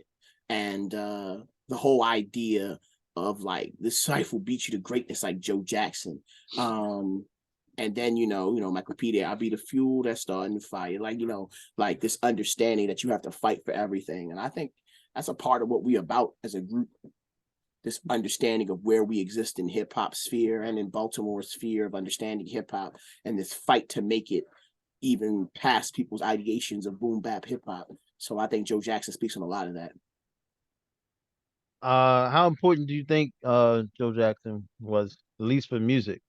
And the whole idea of like this cipher beat you to greatness like Joe Jackson. And then, Michael P. I'll be the fuel that's starting the fire. Like, like this understanding that you have to fight for everything. And I think that's a part of what we about as a group. This understanding of where we exist in hip hop sphere and in Baltimore sphere of understanding hip hop and this fight to make it even past people's ideations of boom bap hip hop. So I think Joe Jackson speaks on a lot of that. How important do you think Joe Jackson was, at least for music?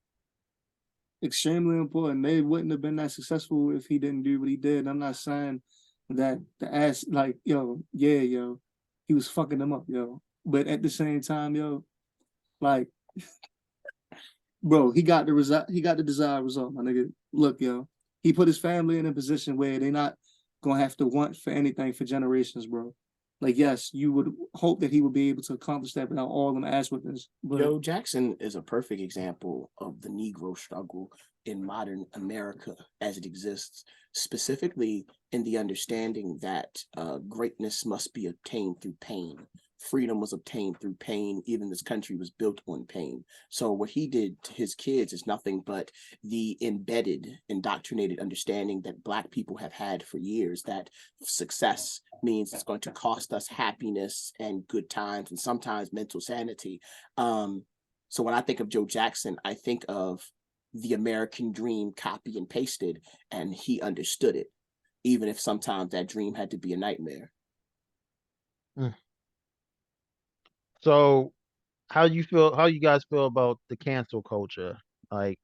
Extremely important. They wouldn't have been that successful if he didn't do what he did. I'm not saying that the ass like, he was fucking them up, yo. But at the same time, yo, like, bro, he got the desired result, my nigga. Look, yo, he put his family in a position where they're not gonna have to want for anything for generations, bro. Like, yes, you would hope that he would be able to accomplish that without all them ass whippings. But Joe Jackson is a perfect example of the Negro struggle in modern America as it exists, specifically in the understanding that greatness must be obtained through pain. Freedom was obtained through pain. Even this country was built on pain. So what he did to his kids is nothing but the embedded, indoctrinated understanding that Black people have had for years, that success means it's going to cost us happiness and good times and sometimes mental sanity. So when I think of Joe Jackson, I think of the American dream copy and pasted, and he understood it, even if sometimes that dream had to be a nightmare. So how you guys feel about the cancel culture? Like,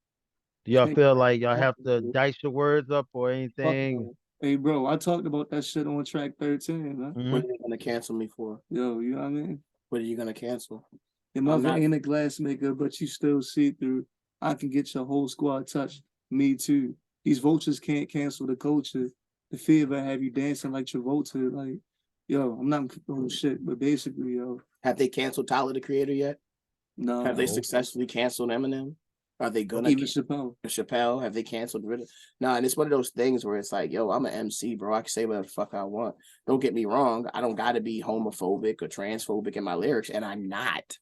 do y'all feel like y'all have to dice your words up or anything? Hey, bro, I talked about that shit on track 13, man. What are you gonna cancel me for? Yo, you know what I mean? What are you gonna cancel? Your mother ain't a glass maker, but you still see through. I can get your whole squad touched. Me too. These vultures can't cancel the culture. The fear of it have you dancing like Travolta. Like, yo, I'm not on shit, but basically, yo. Have they canceled Tyler the Creator yet? No. Have they successfully canceled Eminem? Are they gonna even Chappelle? Have they canceled rid of? No, and it's one of those things where it's like, yo, I'm an MC, bro. I can say whatever the fuck I want. Don't get me wrong. I don't gotta be homophobic or transphobic in my lyrics, and I'm not.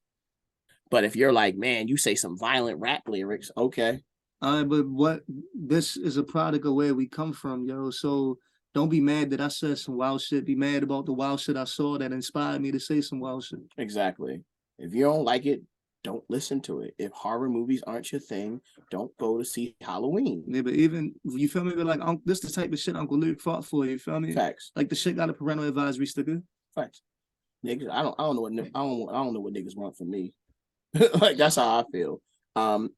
But if you're like, man, you say some violent rap lyrics, okay. But what this is a product of where we come from, yo. So don't be mad that I said some wild shit. Be mad about the wild shit I saw that inspired me to say some wild shit. Exactly. If you don't like it, don't listen to it. If horror movies aren't your thing, don't go to see Halloween. Yeah, but even, you feel me? But like, this the type of shit Uncle Luke fought for. You feel me? Facts. Like the shit got a parental advisory sticker. Facts. Niggas, I don't know what niggas want from me. Like, that's how I feel.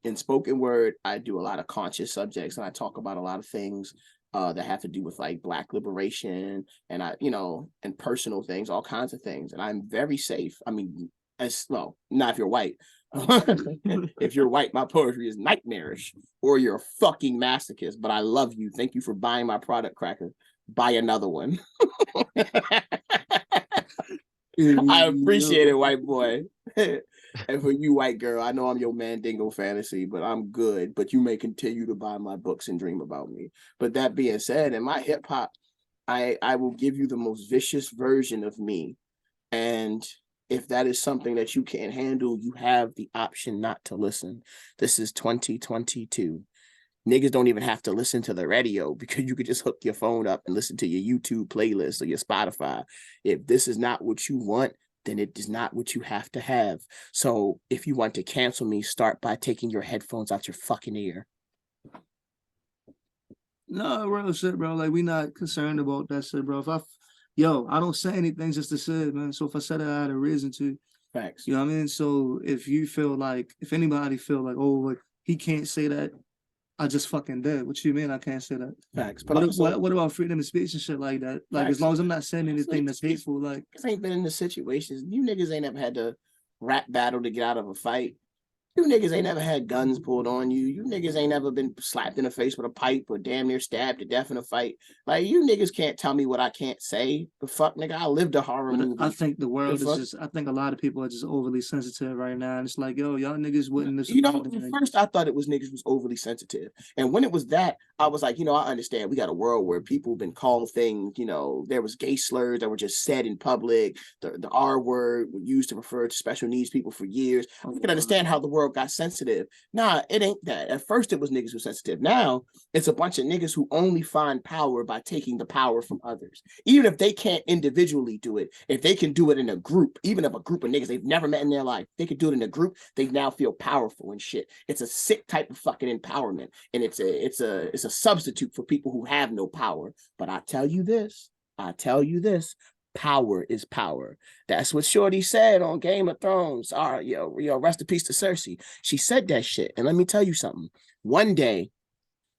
In spoken word, I do a lot of conscious subjects, and I talk about a lot of things that have to do with like Black liberation and and personal things, all kinds of things. And I'm very safe. I mean, as well, not if you're white. If you're white, my poetry is nightmarish, or you're a fucking masochist. But I love you. Thank you for buying my product, Cracker. Buy another one. I appreciate it, white boy. And for you, white girl, I know I'm your Mandingo fantasy, but I'm good. But you may continue to buy my books and dream about me. But that being said, in my hip hop, I will give you the most vicious version of me. And if that is something that you can't handle, you have the option not to listen. This is 2022. Niggas don't even have to listen to the radio, because you could just hook your phone up and listen to your YouTube playlist or your Spotify. If this is not what you want, then it is not what you have to have. So if you want to cancel me, start by taking your headphones out your fucking ear. No, real shit, bro. Like, we not concerned about that shit, bro. I don't say anything just to say it, man. So if I said it, I had a reason to. Facts. You know what I mean? So if anybody feel like, oh, like, he can't say that, I just fucking did. What you mean I can't say that? Facts. But what about freedom of speech and shit like that? Like, facts. As long as I'm not saying anything that's hateful, like, I ain't been in the situations. You niggas ain't ever had to rap battle to get out of a fight. You niggas ain't never had guns pulled on you. You niggas ain't ever been slapped in the face with a pipe or damn near stabbed to death in a fight. Like, you niggas can't tell me what I can't say. The fuck, nigga, I lived a horror movie. I think the world is just, I think a lot of people are just overly sensitive right now. And it's like, yo, y'all niggas wouldn't at first I thought it was niggas was overly sensitive. And when it was that, I was like, I understand. We got a world where people have been called things, there was gay slurs that were just said in public. The R word was used to refer to special needs people for years. I can understand how the world got sensitive. Nah, it ain't that. At first it was niggas who sensitive. Now it's a bunch of niggas who only find power by taking the power from others. Even if they can't individually do it, if they can do it in a group, even if a group of niggas they've never met in their life, they could do it in a group, they now feel powerful and shit. It's a sick type of fucking empowerment. And it's a substitute for people who have no power. But I tell you this, power is power. That's what Shorty said on Game of Thrones. Rest in peace to Cersei. She said that shit. And let me tell you something. One day,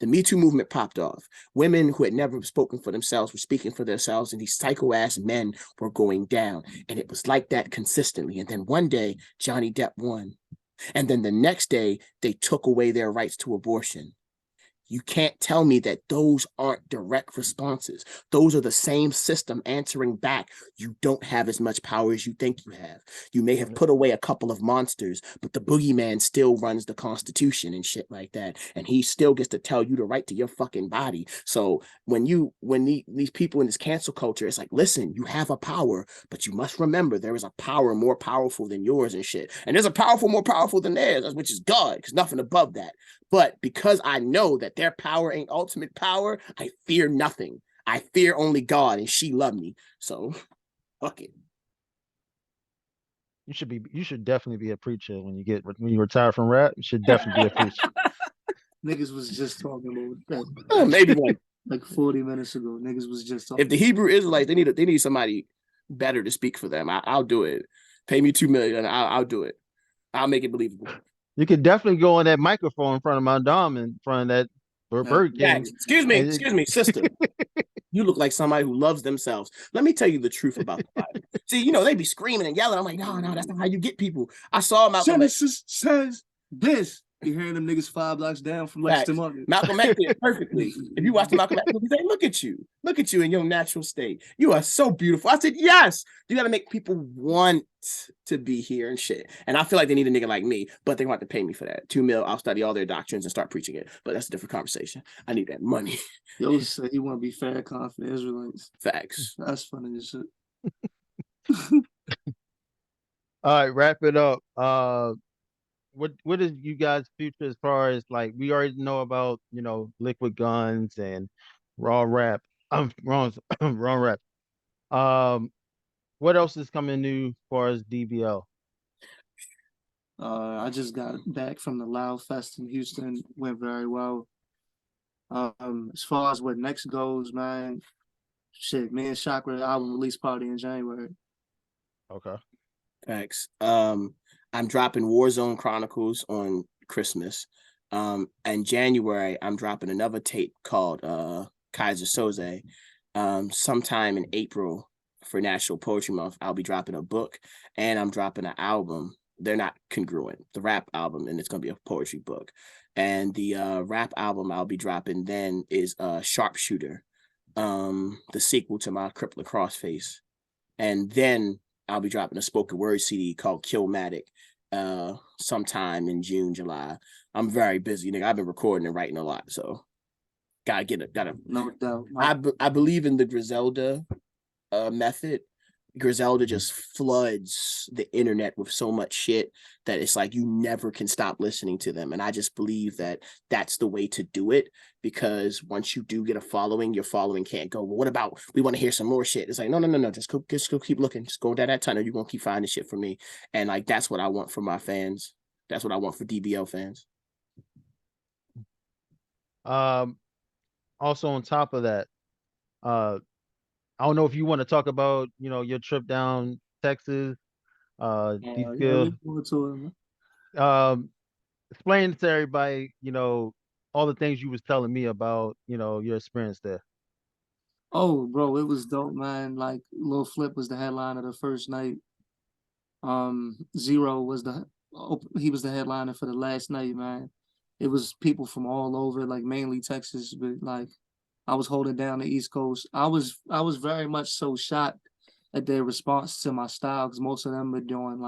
the Me Too movement popped off. Women who had never spoken for themselves were speaking for themselves, and these psycho-ass men were going down. And it was like that consistently. And then one day, Johnny Depp won. And then the next day, they took away their rights to abortion. You can't tell me that those aren't direct responses. Those are the same system answering back. You don't have as much power as you think you have. You may have put away a couple of monsters, but the boogeyman still runs the Constitution and shit like that. And he still gets to tell you to write to your fucking body. So when these people in this cancel culture, it's like, listen, you have a power, but you must remember there is a power more powerful than yours and shit. And there's a powerful more powerful than theirs, which is God, because nothing above that. But because I know that their power ain't ultimate power, I fear nothing. I fear only God, and she loved me. So, fuck it. You should definitely be a preacher when you retire from rap. You should definitely be a preacher. Niggas was just talking about that. Maybe like 40 minutes ago. Niggas was just talking. If the Hebrew Israelites, they need somebody better to speak for them. I'll do it. Pay me $2 million. I'll do it. I'll make it believable. You could definitely go on that microphone in front of my dom in front of that Burger King. Excuse me, sister. You look like somebody who loves themselves. Let me tell you the truth about the Bible. See, they be screaming and yelling. I'm like, no, that's not how you get people. I saw Malcolm Genesis says this. You hearing them niggas 5 blocks down from Lexington Market. Malcolm X did it perfectly. If you watch the Malcolm X movie, say, look at you in your natural state. You are so beautiful. I said, yes. You got to make people want to be here and shit. And I feel like they need a nigga like me, but they want to pay me for that. $2 million, I'll study all their doctrines and start preaching it. But that's a different conversation. I need that money. Yo said he want to be fair, confident Israelites. Facts. That's funny as shit. All right, wrap it up. What is you guys' future as far as, like, we already know about, liquid guns and raw rap. Wrong rap. What else is coming new as far as DBL? I just got back from the Loud Fest in Houston. Went very well. As far as what next goes, man, shit, me and Chakra album release party in January. Okay. Thanks. I'm dropping Warzone Chronicles on Christmas. And January, I'm dropping another tape called Kaiser Soze. Sometime in April for National Poetry Month, I'll be dropping a book, and I'm dropping an album. They're not congruent. The rap album, and it's going to be a poetry book. And the rap album I'll be dropping then is Sharpshooter, the sequel to my Crippler Crossface. And then I'll be dropping a spoken word CD called Killmatic sometime in June, July. I'm very busy, nigga. I've been recording and writing a lot, so gotta. No doubt. I believe in the Griselda method. Griselda just floods the internet with so much shit that it's like you never can stop listening to them. And I just believe that that's the way to do it, because once you do get a following, your following can't go, well, what about, we want to hear some more shit. It's like, no, just go keep looking. Just go down that tunnel. You're going to keep finding shit for me. And like, that's what I want for my fans. That's what I want for DBL fans. Also on top of that, I don't know if you want to talk about, your trip down Texas, Dskillz. Explain to everybody, all the things you was telling me about, your experience there. Oh, bro, it was dope, man. Like, Lil Flip was the headliner the first night. Zero was he was the headliner for the last night, man. It was people from all over, like mainly Texas, but like, I was holding down the East Coast. I was very much so shocked at their response to my style, because most of them were doing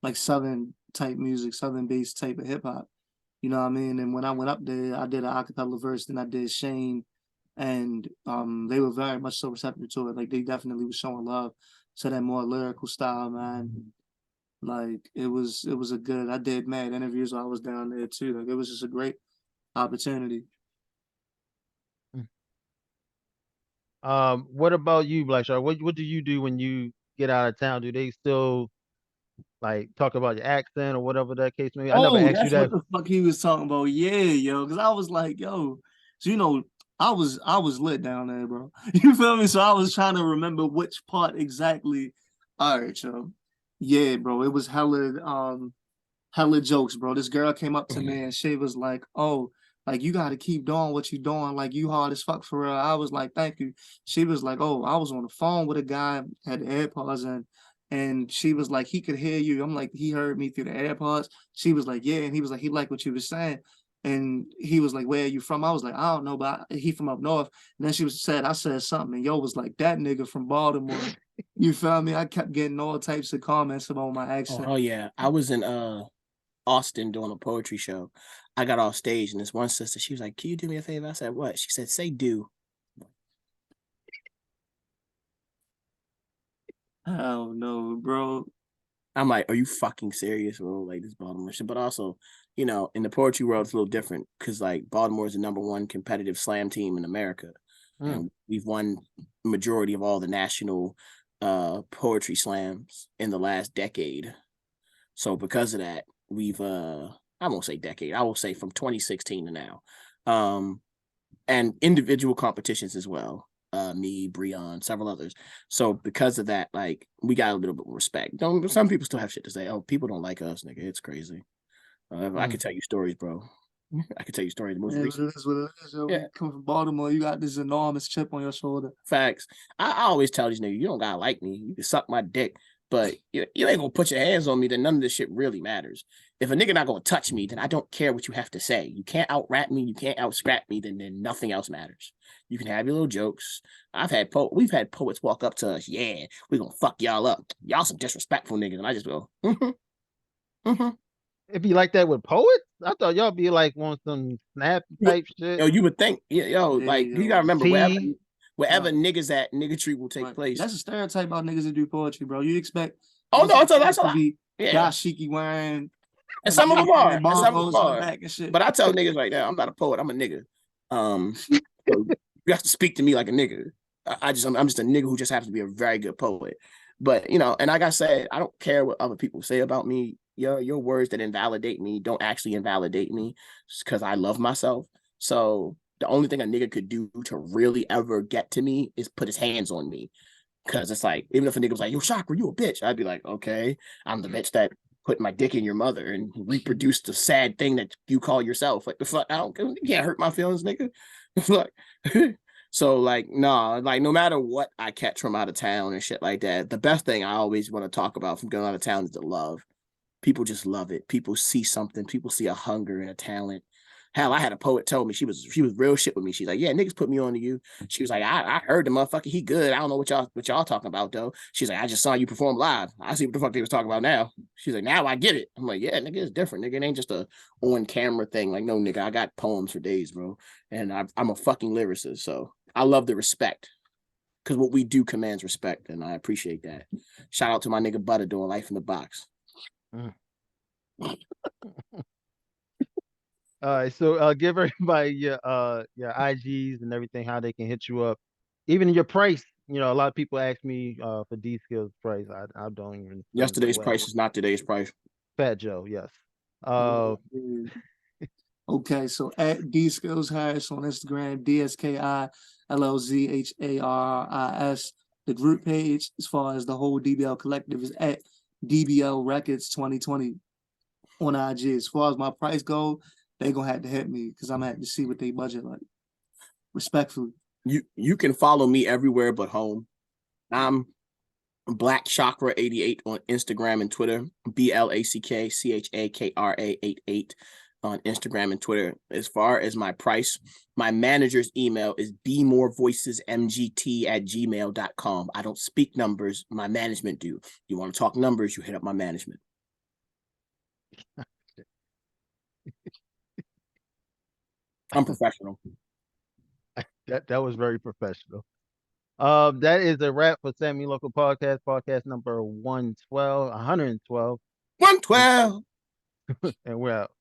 like Southern type music, Southern based type of hip hop. You know what I mean? And when I went up there, I did an acapella verse, then I did Shane, and they were very much so receptive to it. Like, they definitely was showing love to that more lyrical style, man. Like, it was a good. I did mad interviews while I was down there too. Like, it was just a great opportunity. What about you, Black Chakra? What do you do when you get out of town? Do they still like talk about your accent or whatever that case may be? I never asked you that. What the fuck he was talking about. Yeah, yo, because I was like, yo, so I was lit down there, bro. You feel me? So I was trying to remember which part exactly. All right, yo. Yeah, bro. It was hella jokes, bro. This girl came up to me and she was like, oh, like, you got to keep doing what you're doing. Like, you hard as fuck for real. I was like, thank you. She was like, oh, I was on the phone with a guy, had the AirPods in, and she was like, he could hear you. I'm like, he heard me through the AirPods. She was like, yeah. And he was like, he liked what you were saying. And he was like, "Where are you from?" I was like, "I don't know, but he from up north." And then I said something, and yo was like, "That nigga from Baltimore." You feel me? I kept getting all types of comments about my accent. Oh yeah, I was in Austin doing a poetry show. I got off stage and this one sister, she was like, "Can you do me a favor?" I said, "What?" She said, "Say do." Oh no, bro. I'm like, "Are you fucking serious, bro?" Like this Baltimore shit. But also, you know, in the poetry world, it's a little different because like Baltimore is the #1 competitive slam team in America, and we've won majority of all the national poetry slams in the last decade. So because of that, we've I won't say decade, I will say from 2016 to now. And individual competitions as well. Me, Breon, several others. So because of that, like we got a little bit more respect. Don't some people still have shit to say? Oh, people don't like us, nigga. It's crazy. I could tell you stories, bro. I could tell you stories. The most Yeah, recent. it is what it is. Yo. Yeah. You come from Baltimore, you got this enormous chip on your shoulder. Facts. I always tell these niggas, you don't gotta like me. You can suck my dick, but you ain't gonna put your hands on me. Then none of this shit really matters. If a nigga not gonna touch me, then I don't care what you have to say. You can't out rap me. You can't out scrap me. Then nothing else matters. You can have your little jokes. We've had poets walk up to us. Yeah, we gonna fuck y'all up. Y'all some disrespectful niggas, and I just go, It be like that with poets? I thought y'all be like on some snap type shit. Yo, you would think, yo, Yeah, like you yo. gotta remember T. wherever Right. niggas at, niggatry will take Right. place. That's a stereotype about niggas that do poetry, bro. You expect Oh no, that's a to lot. be Yeah. dashiki wearing And some of them are. And some of bongos them in the are. back and shit. But I tell niggas right now, I'm not a poet. I'm a nigga. So you have to speak to me like a nigga. I'm just a nigga who just happens to be a very good poet. But you know, and like I said, I don't care what other people say about me. Your words that invalidate me don't actually invalidate me because I love myself. So the only thing a nigga could do to really ever get to me is put his hands on me. Cause it's like, even if a nigga was like, "Yo, Chakra, you a bitch," I'd be like, "Okay, I'm the bitch that put my dick in your mother and reproduced the sad thing that you call yourself." Like the fuck, you can't hurt my feelings, nigga. Like, so like, nah, like no matter what I catch from out of town and shit like that, the best thing I always want to talk about from going out of town is the love. People just love it. People see something. People see a hunger and a talent. Hell, I had a poet tell me she was real shit with me. She's like, "Yeah, niggas put me on to you." She was like, I heard the motherfucker, he good. I don't know what y'all talking about though. She's like, "I just saw you perform live. I see what the fuck they was talking about now." She's like, "Now I get it." I'm like, "Yeah, nigga, it's different. Nigga, it ain't just a on camera thing. Like, no, nigga, I got poems for days, bro. And I'm a fucking lyricist. So I love the respect. Because what we do commands respect, and I appreciate that. Shout out to my nigga Butter doing Life in the Box. All right, so give everybody your IGs and everything, how they can hit you up, even your price. You know, a lot of people ask me for Dskillz price. I don't even Yesterday's know price is not today's price. Fat Joe, yes. Okay, so at Dskillz Harris on Instagram, DSKILLZHARRIS. The group page, as far as the whole DBL collective, is at DBL Records 2020 on IG. As far as my price go, they gonna have to hit me because I'm gonna have to see what they budget like. Respectfully. You can follow me everywhere but home. I'm Black Chakra 88 on Instagram and Twitter. BLACKCHAKRA 88 on Instagram and Twitter. As far as my price, my manager's email is bmorevoicesmgt@gmail.com. I don't speak numbers. My management do. You want to talk numbers, you hit up my management. I'm professional. That was very professional. That is a wrap for Sammy Local podcast number 112, 112. 112. And we're out.